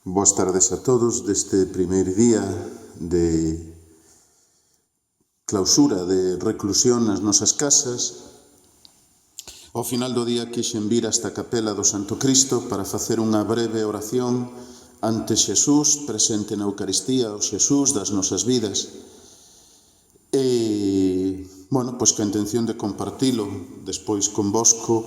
Boas tardes a todos deste primeiro día de clausura, de reclusión nas nosas casas. Ao final do día quixen vir hasta a capela do Santo Cristo para facer unha breve oración ante Xesús, presente na Eucaristía, o Xesús das nosas vidas. E, pois ca intención de compartilo despois convosco,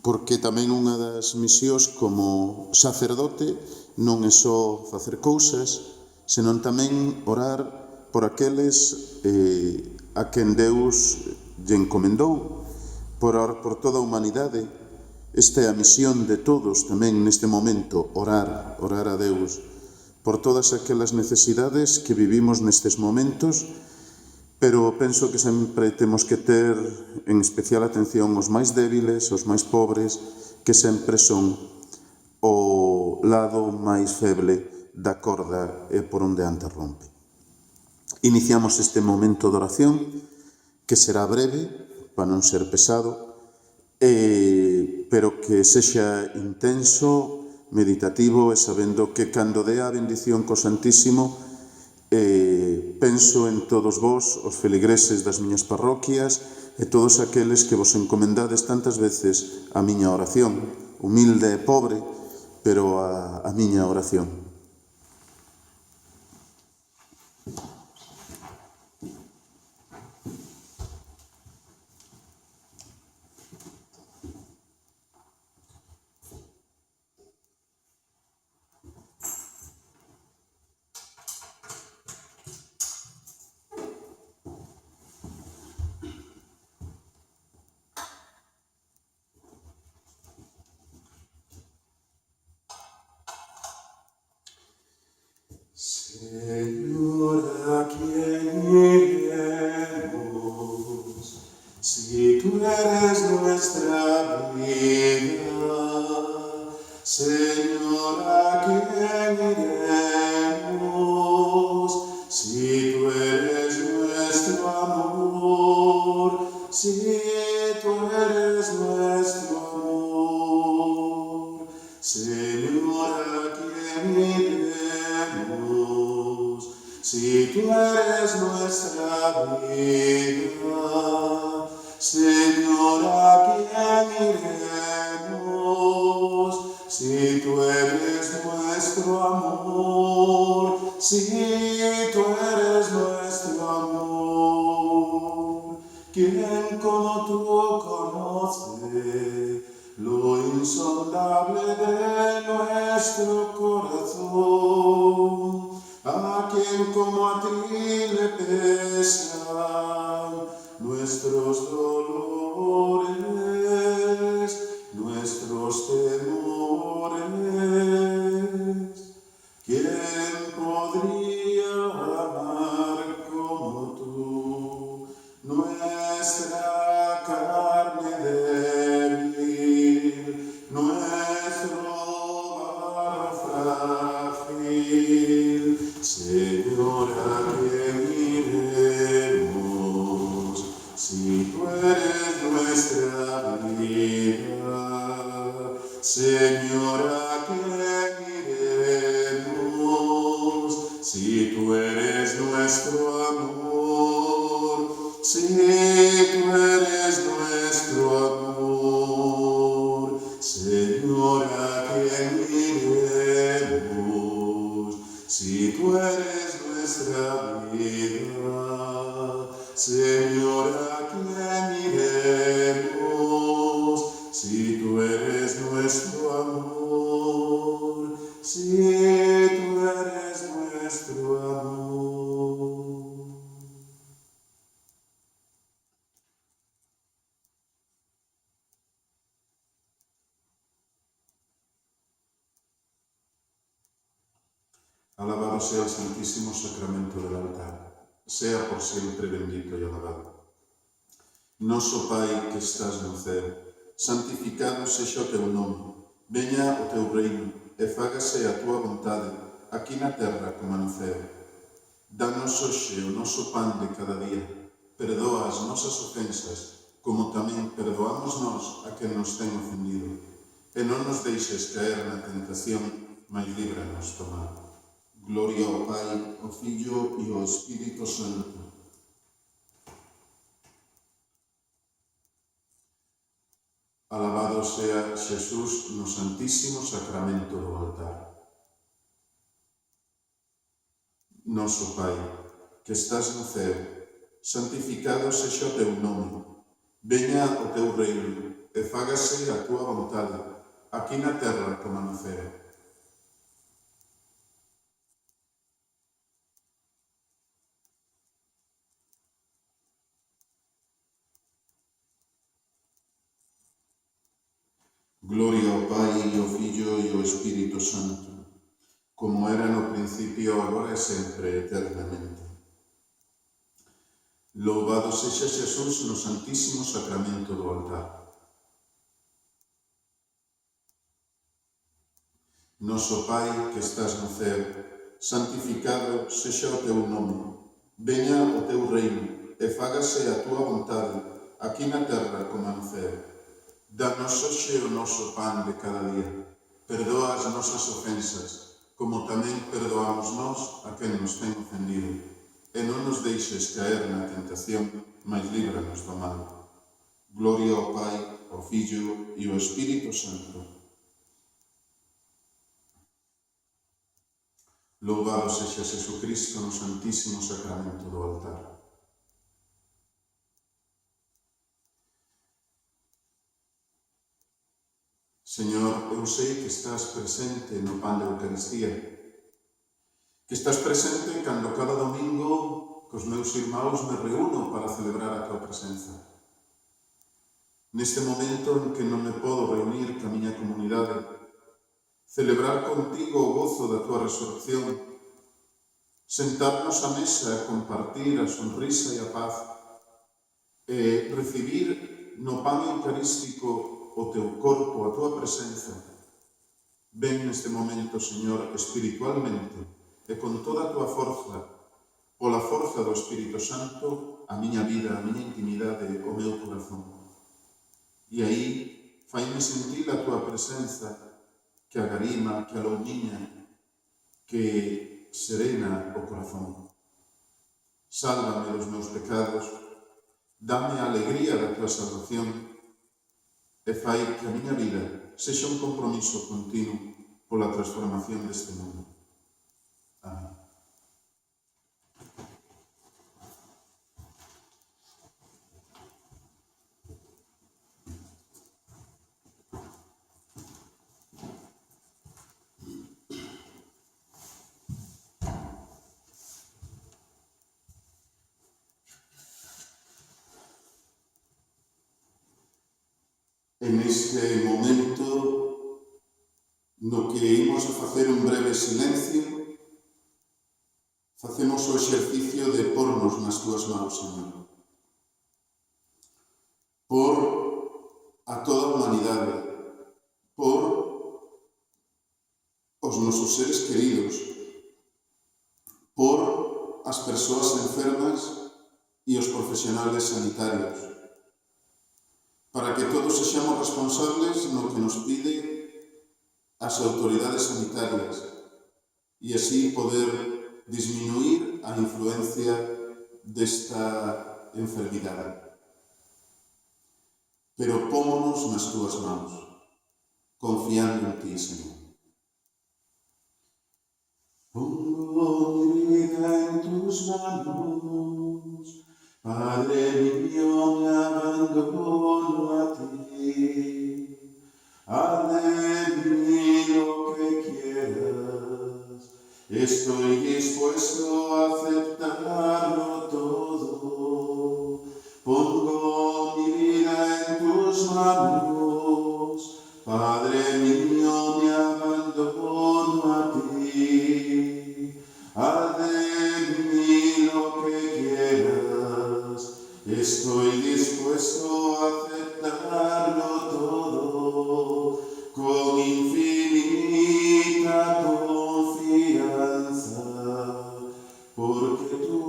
porque tamén unha das misións como sacerdote non é só facer cousas, senón tamén orar por aqueles a quen Deus lle encomendou, por orar por toda a humanidade. Esta é a misión de todos tamén neste momento, orar a Deus por todas aquelas necesidades que vivimos nestes momentos, pero penso que sempre temos que ter en especial atención os máis débiles, os máis pobres, que sempre son o lado máis feble da corda e por onde antes rompe. Iniciamos este momento de oración, que será breve, para non ser pesado, pero que sexa intenso, meditativo, e sabendo que cando dé a bendición co Santísimo, penso en todos vós, os feligreses das miñas parroquias, e todos aqueles que vos encomendades tantas veces a miña oración, humilde e pobre, pero a miña oración. Señor, ¿a quién iremos? Si tú eres nuestra vida. Señor, ¿a quién iremos? Si tú eres nuestro amor. Si tú eres nuestro amor. Señor, ¿a quién iremos? Si tú eres nuestra vida, Señor, ¿a quién iremos? Si tú eres nuestro amor, si tú eres nuestro amor, ¿quién como tú conoce lo insondable de nuestro corazón? ¿A quién como a ti le pesan nuestros dolores, nuestros temores? ¿Quién podría amar como tú nuestra carne débil, nuestro barro frágil? Señor, ¿a quién iremos? Si tú eres nuestra vida. Señor, ¿a quién iremos? Si tú eres nuestro amor. Si tú eres nuestro amor. Señor, ¿a quién iremos? Si tú eres nuestra vida, Señor, ¿a quién iremos? Si tú eres nuestro amor, si tú eres nuestro amor. Alabado sea el Santísimo Sacramento del altar, sea por siempre bendito y alabado. Noso Pai que estás no ceo, santificado sexa o teu nome, veña o teu reino, e fágase a tua vontade, aquí na terra como no ceo. Danos hoxe o noso pan de cada día, perdoa as nosas ofensas, como tamén perdoamos nós a quen nos ten ofendido. E non nos deixes caer na tentación, mais líbranos do mal. Gloria ao Pai, ao Filho e ao Espírito Santo. Alabado sea Xesús no Santísimo Sacramento do altar. Noso Pai, que estás no ceo, santificado sexa o teu nome. Veña o teu reino, e fágase a tua vontade, aquí na terra como no ceo. Gloria ao Pai, e ao Filho e ao Espírito Santo, como era no principio, agora e sempre, eternamente. Louvado sexa Xesús no Santísimo Sacramento do altar. Noso Pai, que estás no ceo, santificado sexa o teu nome. Veña o teu reino, e fágase a tua vontade, aquí na terra como no ceo. Danos hoxe o noso pan de cada día. Perdoa as nosas ofensas, como tamén perdoamos nós a quen nos ten ofendido. E non nos deixes caer na tentación, mas líbranos do mal. Gloria ao Pai, ao Filho e ao Espírito Santo. Louvado sexa Xesucristo no Santísimo Sacramento do altar. Señor, eu sei que estás presente no pan da Eucaristía, que estás presente cando cada domingo cos meus irmãos me reúno para celebrar a tua presenza. Neste momento en que non me podo reunir ca miña comunidade, celebrar contigo o gozo da tua resurrección, sentarnos á mesa e compartir a sonrisa e a paz, e recibir no pan eucarístico o teu corpo, a tua presenza. Ven neste momento, Señor, espiritualmente e con toda a tua forza, pola forza do Espírito Santo, a miña vida, a miña intimidade, o meu corazón. E aí, faime sentir a tua presenza, que agarima, que aloumiña, que serena o corazón. Sálvame dos meus pecados, dame a alegría da tua salvación, e fai que a miña vida sexa un compromiso continuo pola transformación deste mundo. Amén. En este momento, no que imos a facer un breve silencio, facemos o exercicio de pornos nas túas mãos, Señor. Por a toda a humanidade, por os nosos seres queridos, por as persoas enfermas e os profesionales sanitarios, para que todos sexamos responsables no que nos pide as autoridades sanitarias e así poder disminuir a influencia desta enfermidade. Pero pómonos nas túas mãos, confiando en ti, Señor. Pongo mi vida en tus manos, Padre mío, me abandono a ti. Haz de mí lo que quieras, estoy dispuesto a aceptarlo todo. Pongo mi vida en tus manos, Padre mío, me abandono a ti. Haz de mí lo que quieras, estoy dispuesto a aceptarlo todo, con infinita confianza, porque tú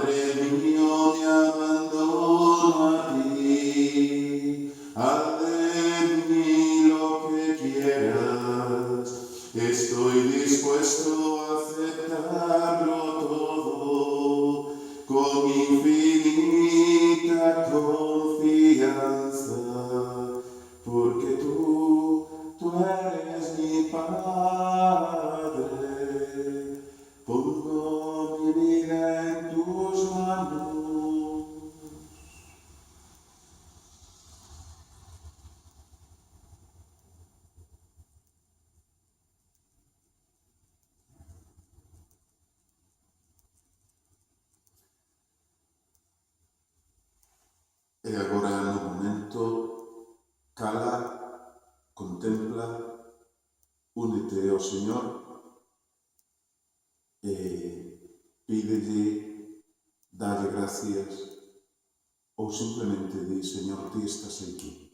Padre mío, me abandono a ti, haz de mí lo que quieras, estoy dispuesto a aceptarlo todo, con infinita confianza, porque tú eres mi Padre. Pongo mi vida en tus manos. E agora no momento, cala, contempla, únete ao Señor e pídelle, dalle gracias ou simplemente di, Señor, ti estás aquí.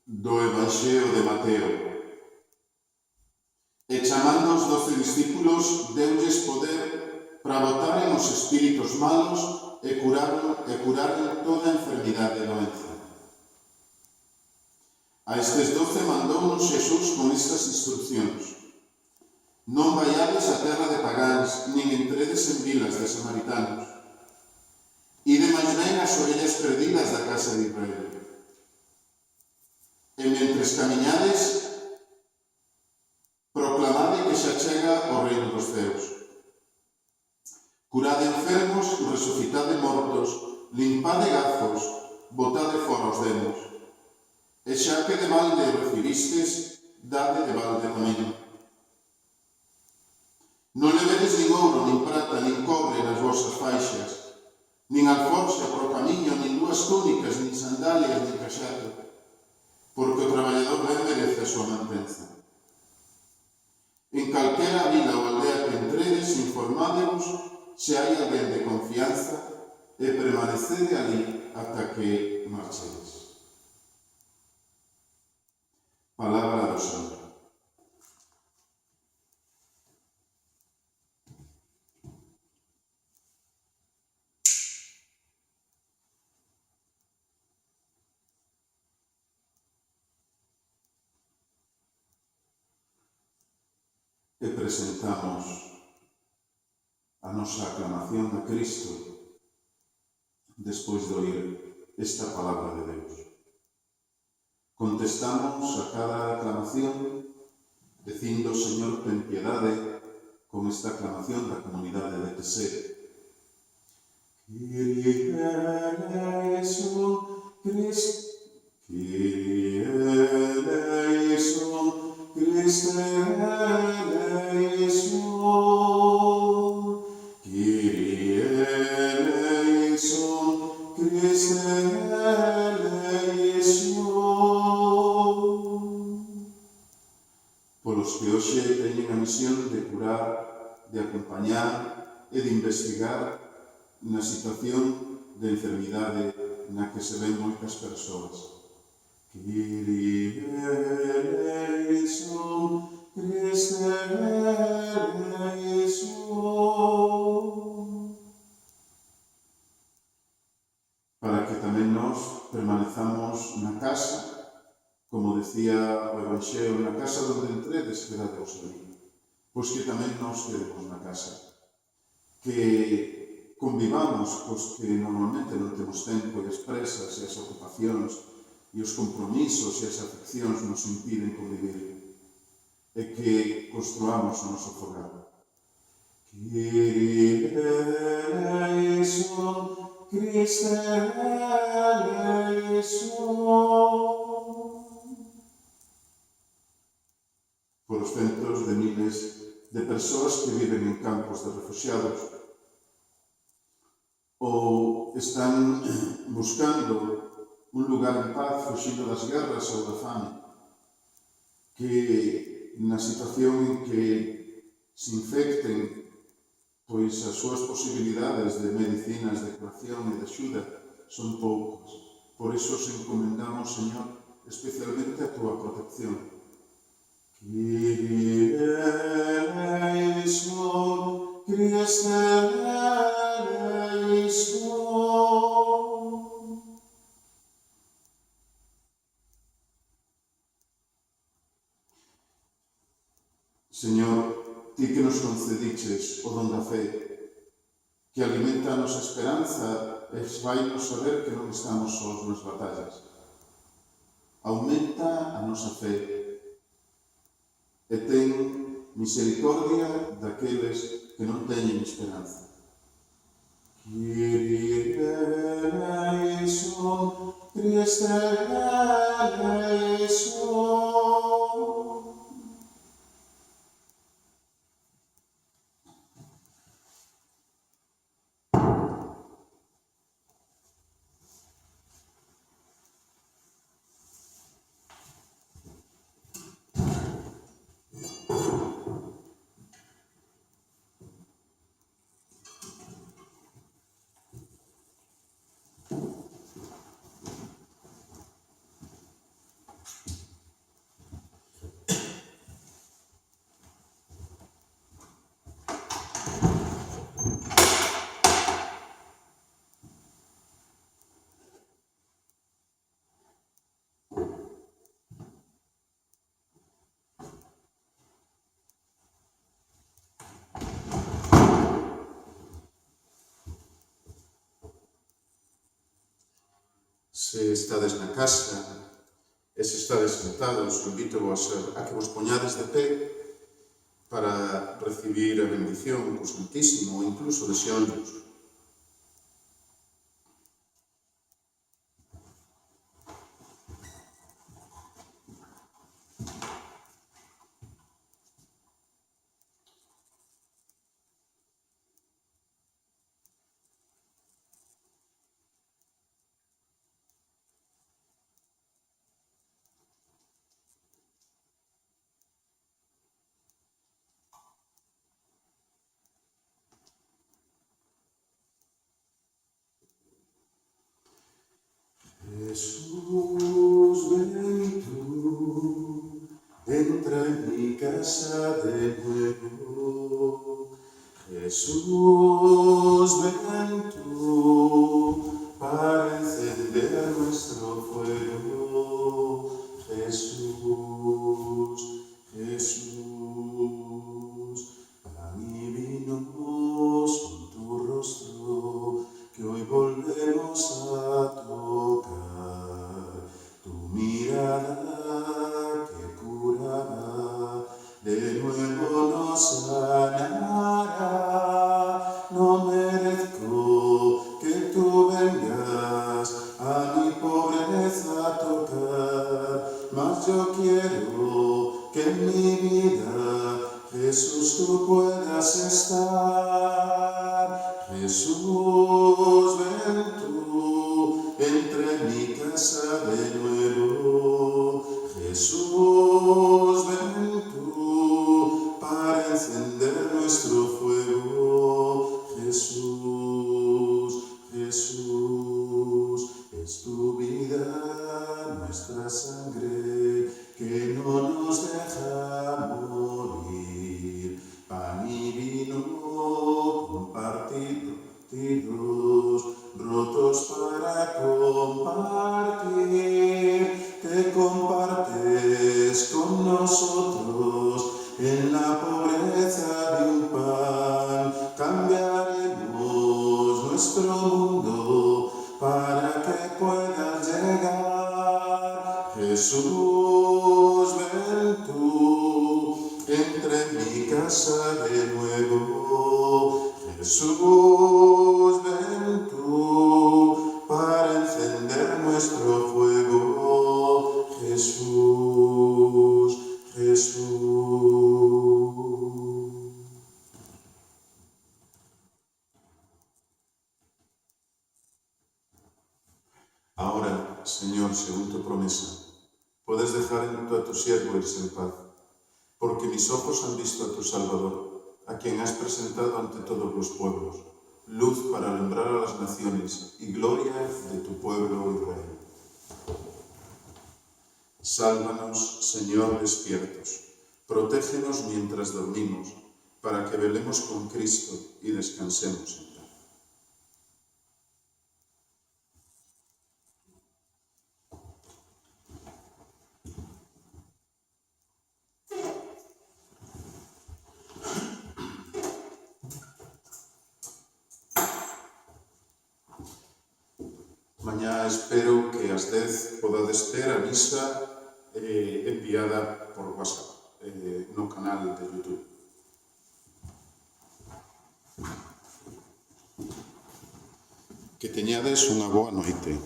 Do Evanxeo de Mateo. E chamando os 12 discípulos, deulles poder para botaren os espíritos malos e curaren toda enfermidade e doenza. A estes 12 mandounos Xesús con estas instruccións: non vaiades a terra de pagáns, nin entredes en vilas de samaritanos. Ide máis ben as ovellas perdidas da casa de Israel. E mentres camiñades, proclamade que xa chega o reino dos ceus. Curade enfermos, resucitade mortos, limpade gazos, botade fora os demos. E xa que de balde recibistes, dade de balde tamén. Non levedes nin ouro, nin prata, nin cobre nas vosas faixas, nin alforxa para o camiño, nin dúas túnicas, nin sandalias, nin caxato, porque o traballador ben merece a súa mantenza. En calquera vila ou aldea que entredes, informádevos se hai alguén de confianza e permanecede ali ata que marchedes. Palabra do Señor. E presentamos a nosa aclamación a Cristo despois de oír esta palabra de Deus. Contestamos a cada aclamación dicindo, Señor, ten piedade, con esta aclamación da comunidade de Teseo. Kyrie eleison, Kyrie eleison, Christe eleison, Kyrie eleison, Christe eleison. Polos que hoxe teñen a misión de curar, de acompañar e de investigar na situación de enfermidade na que se ven moitas persoas. Kyrie eleison. eleison, Christe eleison. Para que tamén nós permanezamos na casa, como decía o Evangelio, na casa donde entredes, quedadevos ali. Pois que tamén nós quedemos na casa. Que convivamos cos que normalmente non temos tempo e as presas e as ocupacións e os compromisos e as afeccións nos impiden convivir. E que construamos o noso fogar. Kyrie eleison, Christe eleison. Por os centros de miles de persoas que viven en campos de refugiados ou están buscando un lugar en paz fuxindo das guerras ou da fame, que na situación en que se infecten, pois as súas posibilidades de medicinas, de curación e de axuda son poucas. Por iso os encomendamos, Señor, especialmente a túa protección. Kyrie eleison, Christe eleison. Señor, ti que nos concediches o don da fe, que alimenta a nosa esperanza e fainos saber que non estamos sós nas batallas. Aumenta a nosa fe e ten misericordia daqueles que non teñen esperanza. Kyrie eleison, Christe eleison. Se estades na casa e se estades sentados, invito-vos a que vos poñades de pé para recibir a bendición do Santísimo ou incluso deseonllos. Jesús, ven tú, entra en mi casa de nuevo. Jesús, ven tú, para encender nuestro fuego. Jesús, Jesús, adivinanos con tu rostro, que hoy volvemos a tocar tu mirada que curará, de nuevo nos sanará. No merezco que tú vengas a mi pobreza a tocar, mas yo quiero que en mi vida, Jesús, tú puedas estar. Jesús, ven tú, entra en mi casa de nuevo. Jesús, ven tú, para encender nuestro fuego. Jesús, Jesús, es tu vida, nuestra sangre, que no nos dé nosotros, en la pobreza de un pan, cambiaremos nuestro mundo para que pueda llegar. Jesús, ven tú, entre en mi casa de nuevo. Jesús, ven tú, para encender nuestro fuego. Jesús, Jesús. Ahora, Señor, según tu promesa, puedes dejar a tu siervo irse en paz, porque mis ojos han visto a tu Salvador, a quien has presentado ante todos los pueblos, luz para alumbrar a las naciones y gloria de tu pueblo Israel. Sálvanos, Señor, despiertos, protégenos mientras dormimos, para que velemos con Cristo y descansemos en paz. Mañá espero que ás 10 podades ter a misa enviada por WhatsApp no canal de YouTube. Que teñades unha boa noite.